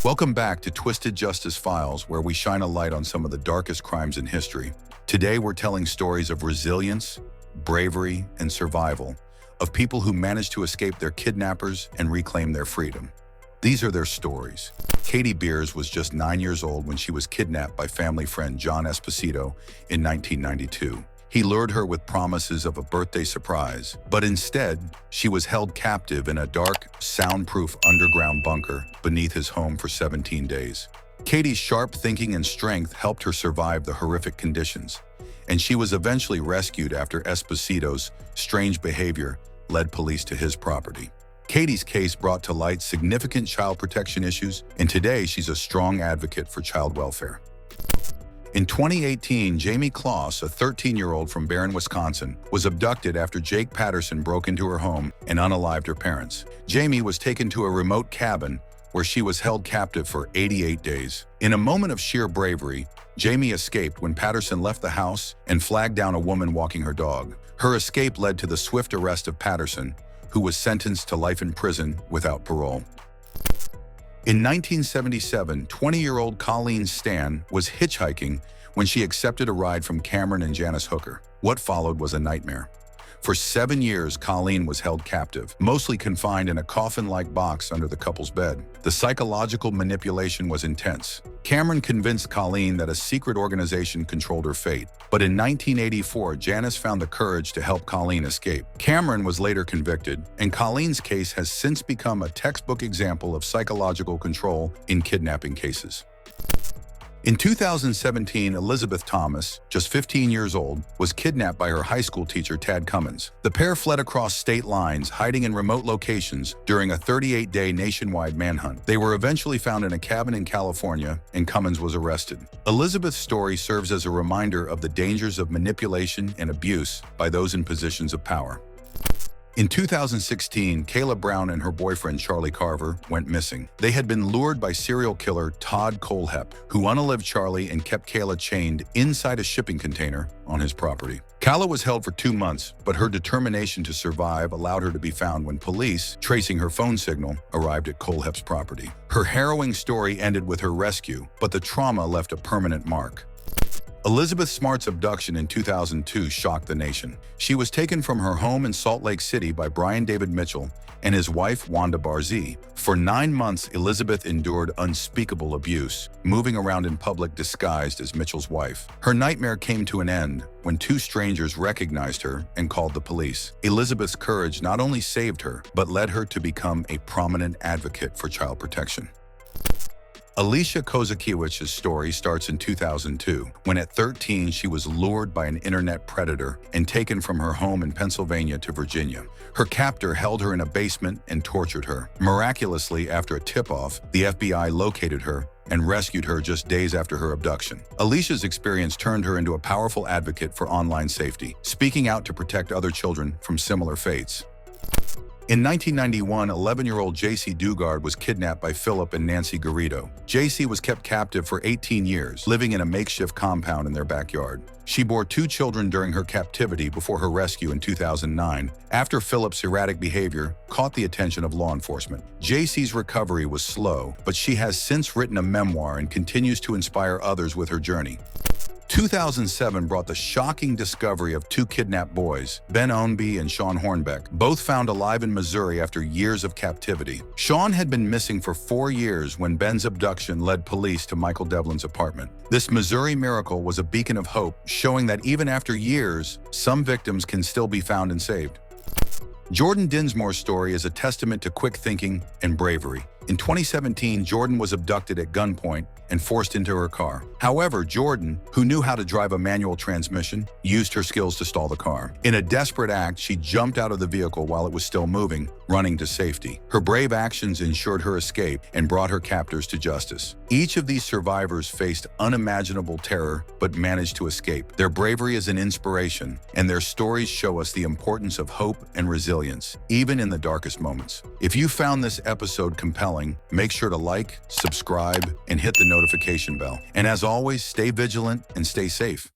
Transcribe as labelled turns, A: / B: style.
A: Welcome back to Twisted Justice Files, where we shine a light on some of the darkest crimes in history. Today, we're telling stories of resilience, bravery, and survival, of people who managed to escape their kidnappers and reclaim their freedom. These are their stories. Katie Beers was just 9 years old when she was kidnapped by family friend John Esposito in 1992. He lured her with promises of a birthday surprise, but instead, she was held captive in a dark, soundproof underground bunker beneath his home for 17 days. Katie's sharp thinking and strength helped her survive the horrific conditions, and she was eventually rescued after Esposito's strange behavior led police to his property. Katie's case brought to light significant child protection issues, and today she's a strong advocate for child welfare. In 2018, Jamie Kloss, a 13-year-old from Barron, Wisconsin, was abducted after Jake Patterson broke into her home and unalived her parents. Jamie was taken to a remote cabin where she was held captive for 88 days. In a moment of sheer bravery, Jamie escaped when Patterson left the house and flagged down a woman walking her dog. Her escape led to the swift arrest of Patterson, who was sentenced to life in prison without parole. In 1977, 20-year-old Colleen Stan was hitchhiking when she accepted a ride from Cameron and Janice Hooker. What followed was a nightmare. For 7 years, Colleen was held captive, mostly confined in a coffin-like box under the couple's bed. The psychological manipulation was intense. Cameron convinced Colleen that a secret organization controlled her fate. But in 1984, Janice found the courage to help Colleen escape. Cameron was later convicted, and Colleen's case has since become a textbook example of psychological control in kidnapping cases. In 2017, Elizabeth Thomas, just 15 years old, was kidnapped by her high school teacher, Tad Cummins. The pair fled across state lines, hiding in remote locations during a 38-day nationwide manhunt. They were eventually found in a cabin in California, and Cummins was arrested. Elizabeth's story serves as a reminder of the dangers of manipulation and abuse by those in positions of power. In 2016, Kayla Brown and her boyfriend Charlie Carver went missing. They had been lured by serial killer Todd Kohlhepp, who unalived Charlie and kept Kayla chained inside a shipping container on his property. Kayla was held for 2 months, but her determination to survive allowed her to be found when police, tracing her phone signal, arrived at Kohlhepp's property. Her harrowing story ended with her rescue, but the trauma left a permanent mark. Elizabeth Smart's abduction in 2002 shocked the nation. She was taken from her home in Salt Lake City by Brian David Mitchell and his wife, Wanda Barzee. For 9 months, Elizabeth endured unspeakable abuse, moving around in public disguised as Mitchell's wife. Her nightmare came to an end when 2 strangers recognized her and called the police. Elizabeth's courage not only saved her, but led her to become a prominent advocate for child protection. Alicia Kozakiewicz's story starts in 2002, when at 13 she was lured by an internet predator and taken from her home in Pennsylvania to Virginia. Her captor held her in a basement and tortured her. Miraculously, after a tip-off, the FBI located her and rescued her just days after her abduction. Alicia's experience turned her into a powerful advocate for online safety, speaking out to protect other children from similar fates. In 1991, 11-year-old J.C. Dugard was kidnapped by Philip and Nancy Garrido. J.C. was kept captive for 18 years, living in a makeshift compound in their backyard. She bore 2 children during her captivity before her rescue in 2009, after Philip's erratic behavior caught the attention of law enforcement. J.C.'s recovery was slow, but she has since written a memoir and continues to inspire others with her journey. 2007 brought the shocking discovery of 2 kidnapped boys, Ben Ownby and Sean Hornbeck, both found alive in Missouri after years of captivity. Sean had been missing for 4 years when Ben's abduction led police to Michael Devlin's apartment. This Missouri miracle was a beacon of hope, showing that even after years, some victims can still be found and saved. Jordan Dinsmore's story is a testament to quick thinking and bravery. In 2017, Jordan was abducted at gunpoint and forced into her car. However, Jordan, who knew how to drive a manual transmission, used her skills to stall the car. In a desperate act, she jumped out of the vehicle while it was still moving, running to safety. Her brave actions ensured her escape and brought her captors to justice. Each of these survivors faced unimaginable terror but managed to escape. Their bravery is an inspiration, and their stories show us the importance of hope and resilience, even in the darkest moments. If you found this episode compelling, make sure to like, subscribe, and hit the notification bell. And as always, stay vigilant and stay safe.